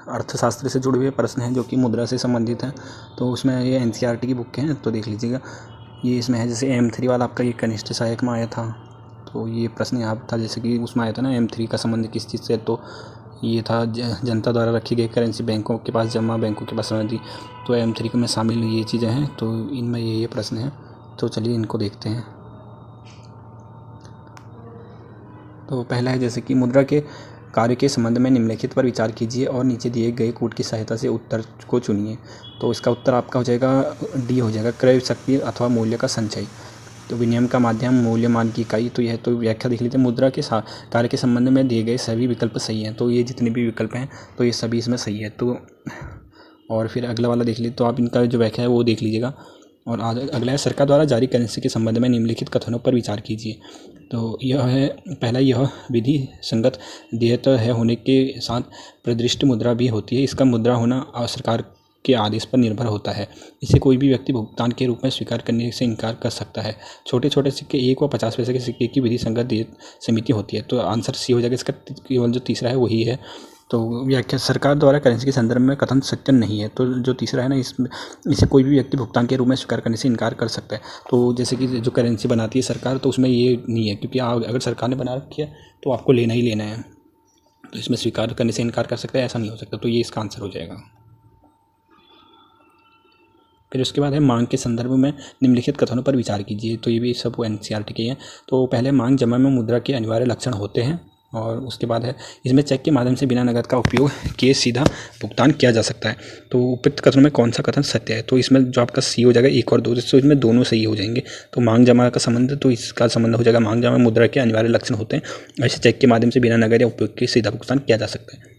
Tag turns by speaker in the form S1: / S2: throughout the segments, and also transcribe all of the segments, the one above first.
S1: अर्थशास्त्र से जुड़े हुए प्रश्न हैं जो कि मुद्रा से संबंधित हैं। तो उसमें ये एनसीईआरटी की बुक हैं, तो देख लीजिएगा। ये इसमें है, जैसे M3 वाला आपका ये कनिष्ठ सहायक में आया था, तो ये प्रश्न यहाँ था, जैसे कि उसमें आया था ना M3 का संबंध किस चीज़ से, तो ये था जनता द्वारा रखी गई करेंसी बैंकों के पास जमा, बैंकों के पास संबंधी। तो M3 में शामिल ये चीज़ें हैं, तो इनमें ये प्रश्न हैं। तो चलिए इनको देखते हैं। तो पहला है, जैसे कि मुद्रा के कार्य के संबंध में निम्नलिखित पर विचार कीजिए और नीचे दिए गए कूट की सहायता से उत्तर को चुनिए। तो इसका उत्तर आपका हो जाएगा डी हो जाएगा, क्रय शक्ति अथवा मूल्य का संचय। तो विनिमय का माध्यम, मूल्यमान की इकाई। तो यह तो व्याख्या देख लीजिए। मुद्रा के कार्य के संबंध में दिए गए सभी विकल्प सही हैं। तो ये जितने भी विकल्प हैं तो ये सभी इसमें सही है। तो और फिर अगला वाला देख लीजिए, तो आप इनका जो व्याख्या है वो देख लीजिएगा। और अगला है, सरकार द्वारा जारी करेंसी के संबंध में निम्नलिखित कथनों पर विचार कीजिए। तो यह है पहला, यह विधि संगत देयता है होने के साथ प्रतिष्ठित मुद्रा भी होती है। इसका मुद्रा होना सरकार के आदेश पर निर्भर होता है। इसे कोई भी व्यक्ति भुगतान के रूप में स्वीकार करने से इनकार कर सकता है। छोटे छोटे सिक्के 1 व 50 पैसे के सिक्के की विधि संगत समिति होती है। तो आंसर सी हो जाएगा इसका। केवल जो तीसरा है वही है। तो व्याख्या, सरकार द्वारा करेंसी के संदर्भ में कथन सत्य नहीं है। तो जो तीसरा है ना, इसमें इसे कोई भी व्यक्ति भुगतान के रूप में स्वीकार करने से इनकार कर सकता है। तो जैसे कि जो करेंसी बनाती है सरकार, तो उसमें ये नहीं है, क्योंकि अगर सरकार ने बना रखी है तो आपको लेना ही लेना है। तो इसमें स्वीकार करने से इनकार कर सकता है, ऐसा नहीं हो सकता। तो ये इसका आंसर हो जाएगा। फिर उसके बाद है, मांग के संदर्भ में निम्नलिखित कथनों पर विचार कीजिए। तो ये भी सब एनसीईआरटी के हैं। तो पहले, मांग जमा में मुद्रा के अनिवार्य लक्षण होते हैं। और उसके बाद है, इसमें चेक के माध्यम से बिना नकद का उपयोग किए सीधा भुगतान किया जा सकता है। तो उपयुक्त कथनों में कौन सा कथन सत्य है? तो इसमें जो आपका सी हो जाएगा 1 और 2, तो इसमें दोनों सही हो जाएंगे। तो मांग जमा का संबंध, तो इसका संबंध हो जाएगा, मांग जमा मुद्रा के अनिवार्य लक्षण होते हैं। ऐसे चेक के माध्यम से बिना नकद या उपयोग के सीधा भुगतान किया जा सकता है।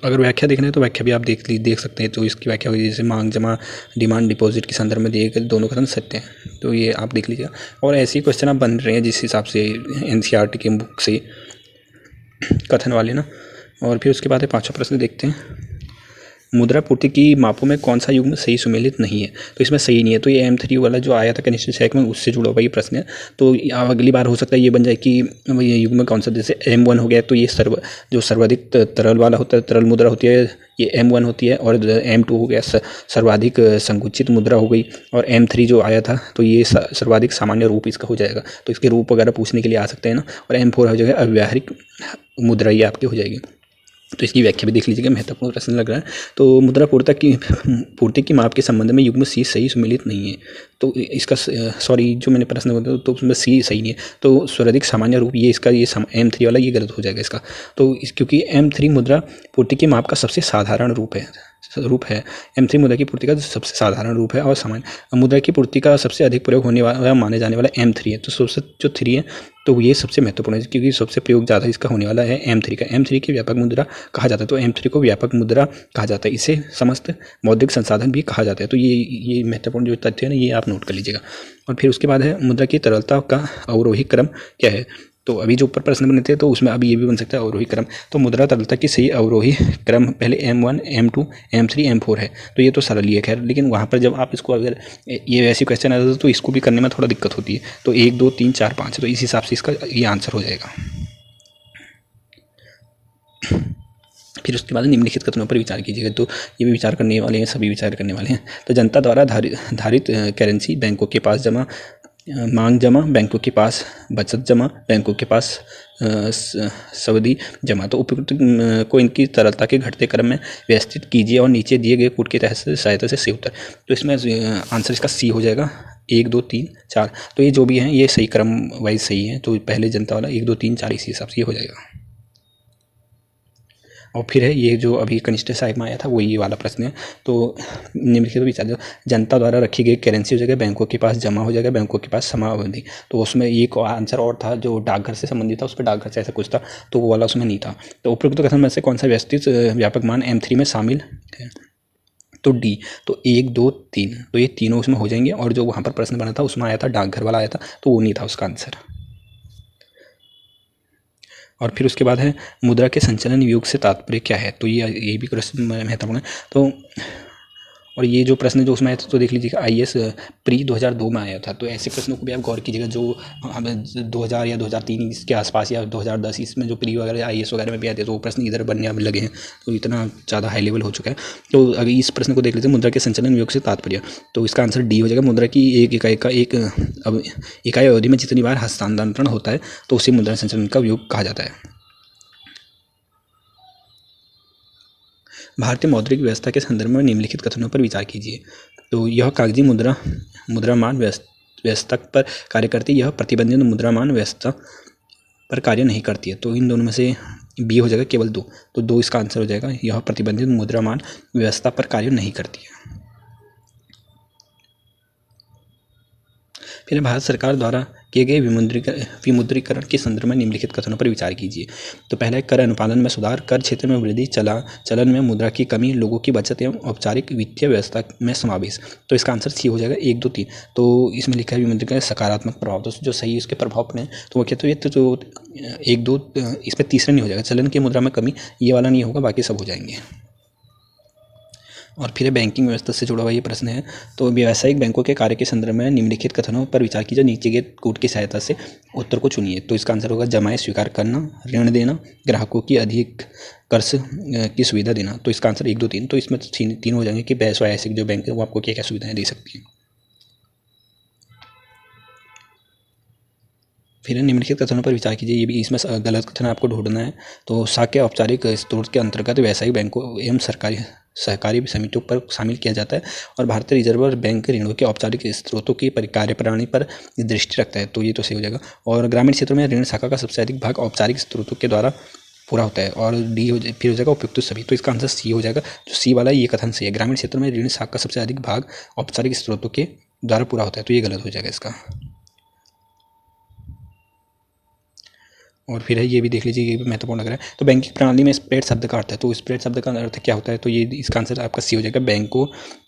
S1: अगर व्याख्या देखना है तो व्याख्या भी आप देख सकते हैं। तो इसकी व्याख्या होगी, जैसे मांग जमा डिमांड डिपॉजिट के संदर्भ में दिए गए दोनों कथन सत्य हैं। तो ये आप देख लीजिएगा। और ऐसे ही क्वेश्चन आप बन रहे हैं जिस हिसाब से एनसीईआरटी के बुक से कथन वाले ना। और फिर उसके बाद है, 5वां प्रश्न देखते हैं, मुद्रा पूर्ति की मापों में कौन सा युग्म सही सुमेलित नहीं है? तो इसमें सही नहीं है। तो ये M3 वाला जो आया था कनिष्ठ सहायक में, उससे जुड़ा हुआ ये प्रश्न है। तो अगली बार हो सकता है ये बन जाए कि ये युग्म कौन सा, जैसे M1 हो गया, तो ये जो सर्वाधिक तरल वाला होता है, तरल मुद्रा होती है, ये M1 होती है। और M2 हो गया सर्वाधिक संकुचित मुद्रा हो गई। और M3 जो आया था, तो ये सर्वाधिक सामान्य रूप इसका हो जाएगा। तो इसके रूप वगैरह पूछने के लिए आ सकते हैं ना। और M4 हो जाएगा अव्यावहारिक मुद्रा, ये आपकी हो जाएगी। तो इसकी व्याख्या भी देख लीजिएगा, महत्वपूर्ण प्रश्न लग रहा है। तो मुद्रा पूर्ति की माप के संबंध में युग्म सी सही सुमेलित नहीं है। तो इसका सॉरी, जो मैंने प्रश्न बोला तो उसमें सी सही नहीं है। तो सर्वाधिक सामान्य रूप, ये इसका, ये M3 वाला ये गलत हो जाएगा इसका। तो क्योंकि M3 मुद्रा पूर्ति की माप का सबसे साधारण रूप है। M3 मुद्रा की पूर्ति का सबसे साधारण रूप है। और सामान्य मुद्रा की पूर्ति का सबसे अधिक प्रयोग होने वाला माने जाने वाला M3 है। तो सबसे जो 3 है, तो ये सबसे महत्वपूर्ण है, क्योंकि सबसे प्रयोग ज़्यादा इसका होने वाला है M3 का। M3 की व्यापक मुद्रा कहा जाता है। तो M3 को व्यापक मुद्रा कहा जाता है। इसे समस्त मौद्रिक संसाधन भी कहा जाता है। तो ये महत्वपूर्ण जो तथ्य है ना, ये आप नोट कर लीजिएगा। और फिर उसके बाद है, मुद्रा की तरलता का अवरोही क्रम क्या है? तो अभी जो ऊपर प्रश्न बने थे, तो उसमें अभी ये भी बन सकता है अवरोही क्रम। तो मुद्रा तरलता की सही अवरोही क्रम पहले M1, M2, M3, M4 है। तो ये तो सरल ही है खैर, लेकिन वहाँ पर जब आप इसको, अगर ये वैसी क्वेश्चन आता है तो इसको भी करने में थोड़ा दिक्कत होती है। तो 1, 2, 3, 4, 5, तो इस हिसाब से इसका ये आंसर हो जाएगा। फिर उसके बाद निम्नलिखित कथनों पर विचार कीजिएगा। तो ये भी विचार करने वाले हैं, सभी विचार करने वाले हैं। तो जनता द्वारा धारित करेंसी बैंकों के पास जमा, मांग जमा बैंकों के पास, बचत जमा बैंकों के पास, सावधि जमा। तो उपयुक्त को इनकी तरलता के घटते क्रम में व्यवस्थित कीजिए और नीचे दिए गए कूट की सहायता से सही उत्तर। तो इसमें आंसर इसका सी हो जाएगा, 1, 2, 3, 4। तो ये जो भी हैं ये सही क्रम वाइज सही है। तो पहले जनता वाला 1, 2, 3, 4 इसी हिसाब से ये हो जाएगा। और फिर है ये जो अभी कनिष्ठ सहायक में आया था, वो ये वाला प्रश्न है। तो निम्नलिखित विचार, जनता द्वारा रखी गई करेंसी हो जाएगा बैंकों के पास जमा हो जाएगा, बैंकों के पास समाअवधि। तो उसमें एक आंसर और था जो डाकघर से संबंधित था, उस पर डाकघर से ऐसा कुछ था, तो वो वाला उसमें नहीं था। तो उपयुक्त कथन में से कौन सा व्यवस्थित व्यापक मान M3 में शामिल है? तो डी। तो 1, 2, 3, तो ये तीनों उसमें हो जाएंगे। और जो वहाँ पर प्रश्न बना था उसमें आया था डाकघर वाला आया था, तो वो नहीं था उसका आंसर। और फिर उसके बाद है, मुद्रा के संचलन योग से तात्पर्य क्या है? तो ये भी प्रश्न महत्वपूर्ण है। तो और ये जो प्रश्न जो उसमें आया था तो देख लीजिएगा IAS प्री 2002 में आया था। तो ऐसे प्रश्नों को भी आप गौर कीजिएगा जो हमें 2000 या 2003 इसके आसपास या 2010 इसमें जो प्री वगैरह IAS वगैरह में भी आते हैं तो वो प्रश्न इधर बनने अब लगे हैं। तो इतना ज़्यादा हाई लेवल हो चुका है। तो अगर इस प्रश्न को देख लीजिए, मुद्रा के संचालन योग से तात्पर्य, तो इसका आंसर डी हो जाएगा। मुद्रा की एक इकाई का अब इकाई अवधि में जितनी बार हस्तांतरण होता है तो उसी मुद्रा संचालन का योग कहा जाता है। भारतीय मौद्रिक व्यवस्था के संदर्भ में निम्नलिखित कथनों पर विचार कीजिए। तो यह कागजी मुद्रामान व्यवस्था पर कार्य करती है, यह प्रतिबंधित मुद्रामान व्यवस्था पर कार्य नहीं करती है। तो इन दोनों में से बी हो जाएगा केवल 2। तो 2 इसका आंसर हो जाएगा, यह प्रतिबंधित मुद्रामान व्यवस्था पर कार्य नहीं करती है। फिर भारत सरकार द्वारा किए गए विमुद्रीकरण के संदर्भ में निम्नलिखित कथनों पर विचार कीजिए। तो पहला है कर अनुपालन में सुधार, कर क्षेत्र में वृद्धि, चलन में मुद्रा की कमी, लोगों की बचत एवं औपचारिक वित्तीय व्यवस्था में समावेश। तो इसका आंसर सी हो जाएगा 1, 2, 3। तो इसमें लिखा है विमुद्रीकरण सकारात्मक प्रभाव, तो जो सही इसके प्रभाव पड़े तो वो क्या, तो ये तो 1, 2 इसमें तीसरा नहीं हो जाएगा। चलन की मुद्रा में कमी ये वाला नहीं होगा, बाकी सब हो जाएंगे। और फिर बैंकिंग व्यवस्था से जुड़ा हुआ ये प्रश्न है। तो व्यावसायिक बैंकों के कार्य के संदर्भ में निम्नलिखित कथनों पर विचार कीजिए, नीचे के कोड की सहायता से उत्तर को चुनिए। तो इसका आंसर होगा जमाएं स्वीकार करना, ऋण देना, ग्राहकों की अधिक कर्ज की सुविधा देना। तो इसका आंसर 1, 2, 3। तो इसमें 3 हो जाएंगे कि व्यावसायिक जो बैंक है वो आपको क्या क्या सुविधाएं दे सकती है। फिर निम्नलिखित कथनों पर विचार कीजिए, ये भी इसमें गलत कथन आपको ढूंढना है। तो शाखा औपचारिक स्रोत के अंतर्गत व्यावसायिक बैंकों एवं सहकारी समितियों पर शामिल किया जाता है और भारतीय रिजर्व बैंक ऋणों के औपचारिक स्रोतों की कार्यप्रणाली पर दृष्टि रखता है। तो ये तो सही हो जाएगा। और ग्रामीण क्षेत्रों में ऋण शाखा का सबसे अधिक भाग औपचारिक स्रोतों के द्वारा पूरा होता है। और डी फिर हो जाएगा उपयुक्त सभी। तो इसका आंसर सी हो जाएगा, जो सी वाला ये कथन सही है। ग्रामीण क्षेत्रों में ऋण शाखा का सबसे अधिक भाग औपचारिक स्रोतों के द्वारा पूरा होता है, तो ये गलत हो जाएगा इसका। और फिर है ये भी देख लीजिए, ये भी महत्वपूर्ण लग रहा है। तो बैंकिंग प्रणाली में स्प्रेड शब्द का अर्थ है, तो स्प्रेड शब्द का अर्थ क्या होता है, तो ये इसका आंसर आपका सी हो जाएगा। बैंकों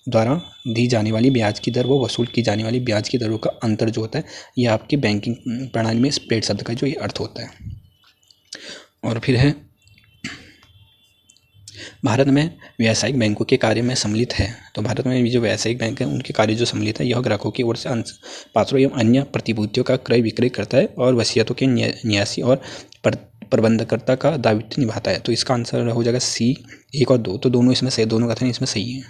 S1: द्वारा दी जाने वाली ब्याज की दर व वसूल की जाने वाली ब्याज की दरों का अंतर जो होता है, ये आपकी बैंकिंग प्रणाली में स्प्रेड शब्द का जो ये अर्थ होता है। और फिर है भारत में व्यावसायिक बैंकों के कार्य में सम्मिलित है। तो भारत में जो व्यावसायिक बैंक हैं उनके कार्य जो सम्मिलित है, यह ग्राहकों की ओर से पात्रों एवं अन्य प्रतिभूतियों का क्रय विक्रय करता है और वसीयतों के न्यासी और प्रबंधकर्ता का दायित्व निभाता है। तो इसका आंसर हो जाएगा सी 1 और 2। तो दोनों इसमें सही, दोनों कथन इसमें सही है।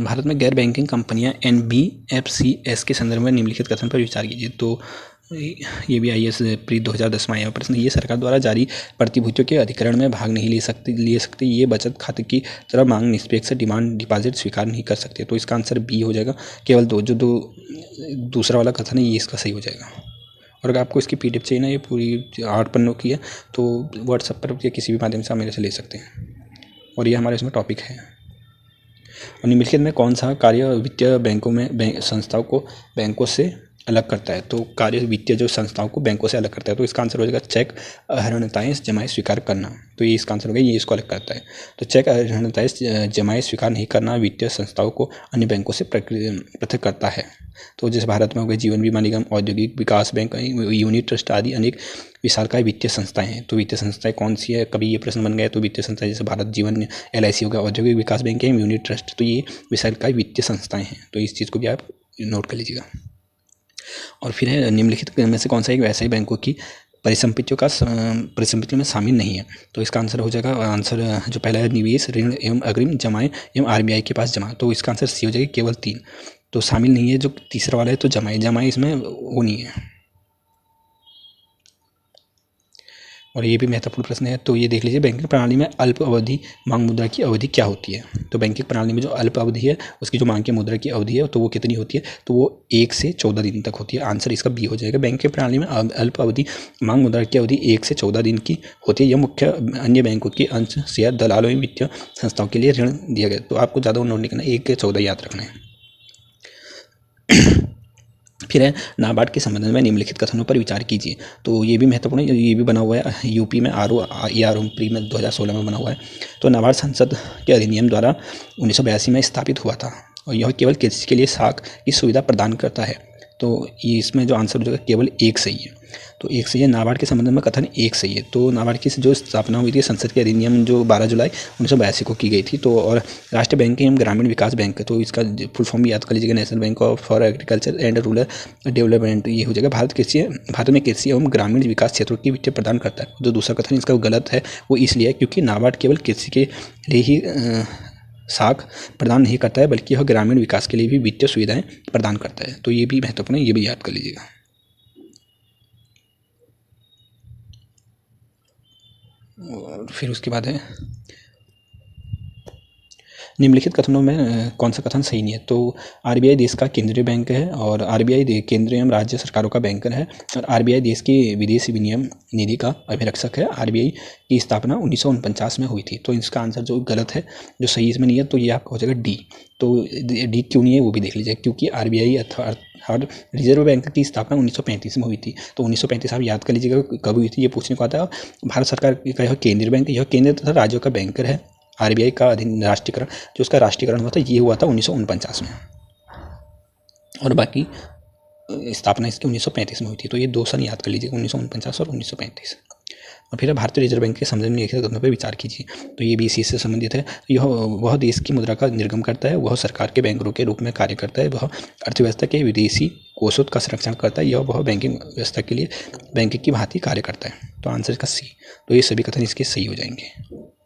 S1: भारत में गैर बैंकिंग कंपनियां NBFCs के संदर्भ में निम्नलिखित कथन पर विचार कीजिए। तो ये भी IAS प्री 2010 में आया प्रश्न, ये सरकार द्वारा जारी प्रतिभूतियों के अधिग्रहण में भाग नहीं ले सकते, ये बचत खाते की तरह मांग निष्पेक्ष डिमांड डिपॉजिट स्वीकार नहीं कर सकते। तो इसका आंसर बी हो जाएगा, केवल 2। जो दूसरा वाला कथन है ये इसका सही हो जाएगा। और अगर आपको इसकी PDF चाहिए ना, ये पूरी 8 पन्नों की है, तो व्हाट्सएप पर या किसी भी माध्यम से आप मेरे से ले सकते हैं। और ये हमारे इसमें टॉपिक है। और निम्नलिखित में कौन सा कार्य वित्तीय संस्थाओं को बैंकों से अलग करता है। तो कार्य वित्तीय जो संस्थाओं को बैंकों से अलग करता है, तो इसका आंसर हो जाएगा चेक अहर्णताएँ जमाएँ स्वीकार करना। तो ये इसका आंसर हो गया, ये इसको अलग करता है। तो चेक अहर्णताएँ जमाएँ स्वीकार नहीं करना वित्तीय संस्थाओं को अन्य बैंकों से पृथक करता है। तो जैसे भारत में हो गए जीवन बीमा निगम, औद्योगिक विकास बैंक, यूनिट ट्रस्ट आदि अनेक विशालकाय वित्तीय संस्थाएं हैं। तो वित्तीय संस्थाएं कौन सी है, कभी ये प्रश्न बन गया। तो वित्तीय संस्थाएं जैसे भारत जीवन, LIC हो गया, औद्योगिक विकास बैंक है, यूनिट ट्रस्ट, तो ये विशालकाय वित्तीय संस्थाएं हैं। तो इस चीज़ को भी आप नोट कर लीजिएगा। और फिर है निम्नलिखित में से कौन सा एक व्यावसायिक बैंकों की परिसंपत्तियों में शामिल नहीं है। तो इसका आंसर हो जाएगा, आंसर जो पहला है निवेश, ऋण एवं अग्रिम जमाएँ एवं RBI के पास जमा। तो इसका आंसर सी हो जाएगा, केवल 3। तो शामिल नहीं है जो तीसरा वाला है, तो जमाएँ इसमें वो नहीं है। और ये भी महत्वपूर्ण प्रश्न है। तो ये देख लीजिए, बैंकिंग प्रणाली में अल्प अवधि मांग मुद्रा की अवधि क्या होती है। तो बैंकिंग प्रणाली में जो अल्प अवधि है उसकी जो मांग की मुद्रा की अवधि है तो वो कितनी होती है, तो वो 1 से 14 दिन तक होती है। आंसर इसका बी हो जाएगा। बैंकिंग प्रणाली में अल्प अवधि मांग मुद्रा की अवधि 1 से 14 दिन की होती है। यह मुख्य अन्य बैंकों के अंश शेयर दलालों एवं वित्तीय संस्थाओं के लिए ऋण दिया गया। तो आपको ज़्यादा नोट नहीं करना, 1 से 14 याद रखना है। फिर है नाबार्ड के संबंध में निम्नलिखित कथनों पर विचार कीजिए। तो ये भी महत्वपूर्ण है, ये भी बना हुआ है यूपी में ARO प्री में 2016 में बना हुआ है। तो नाबार्ड संसद के अधिनियम द्वारा 1982 में स्थापित हुआ था और यह केवल कृषि के लिए साख की सुविधा प्रदान करता है। तो ये इसमें जो आंसर हो जाएगा केवल 1 सही है। तो एक सही है। नाबार्ड के संबंध में कथन एक सही है। तो नाबार्ड की जो स्थापना हुई थी संसद के अधिनियम जो 12 जुलाई 1982 को की गई थी। तो और राष्ट्रीय बैंक एवं ग्रामीण विकास बैंक, तो इसका फुल फॉर्म भी याद कर लीजिएगा, national bank of for agriculture and rural development, ये हो जाएगा। भारत में कृषि एवं ग्रामीण विकास क्षेत्रों की वित्तीय प्रदान करता है। जो दूसरा कथन इसका गलत है वो इसलिए है क्योंकि नाबार्ड केवल कृषि के लिए ही साख प्रदान नहीं करता है, बल्कि यह ग्रामीण विकास के लिए भी वित्तीय सुविधाएं प्रदान करता है। तो ये भी महत्वपूर्ण है, ये भी याद कर लीजिएगा। और फिर उसके बाद है निम्नलिखित कथनों में कौन सा कथन सही नहीं है। तो आरबीआई देश का केंद्रीय बैंक है और आरबीआई केंद्रीय एवं राज्य सरकारों का बैंकर है और आरबीआई देश की विदेशी विनिमय निधि का अभिरक्षक है। आरबीआई की स्थापना 1949 में हुई थी। तो इसका आंसर जो गलत है, जो सही इसमें नहीं है, तो ये आपका हो जाएगा डी। तो डी क्यों नहीं है वो भी देख लीजिए, क्योंकि आरबीआई अर्थात रिजर्व बैंक की स्थापना 1935 में हुई थी। तो 1935 आप याद कर लीजिएगा कब हुई थी, ये पूछने को आता है। भारत सरकार का यह केंद्रीय बैंक, यह केंद्र तथा राज्यों का बैंकर है। आरबीआई का राष्ट्रीयकरण, जो उसका राष्ट्रीयकरण हुआ था, ये हुआ था 1949 में। और बाकी स्थापना इसकी 1935 में हुई थी। तो ये दो सन याद कर लीजिए, 1949 और 1935। और फिर भारतीय रिजर्व बैंक के संबंध में लिखित कथनों पर विचार कीजिए। तो ये भी इसी से संबंधित है। यह वह देश की मुद्रा का निर्गम करता है, वह सरकार के बैंकरों के रूप में कार्य करता है, वह अर्थव्यवस्था के विदेशी कोषों का संरक्षण करता है, यह वह बैंकिंग व्यवस्था के लिए बैंक की भांति कार्य करता है। तो आंसर इसका सी। तो ये सभी कथन इसके सही हो जाएंगे।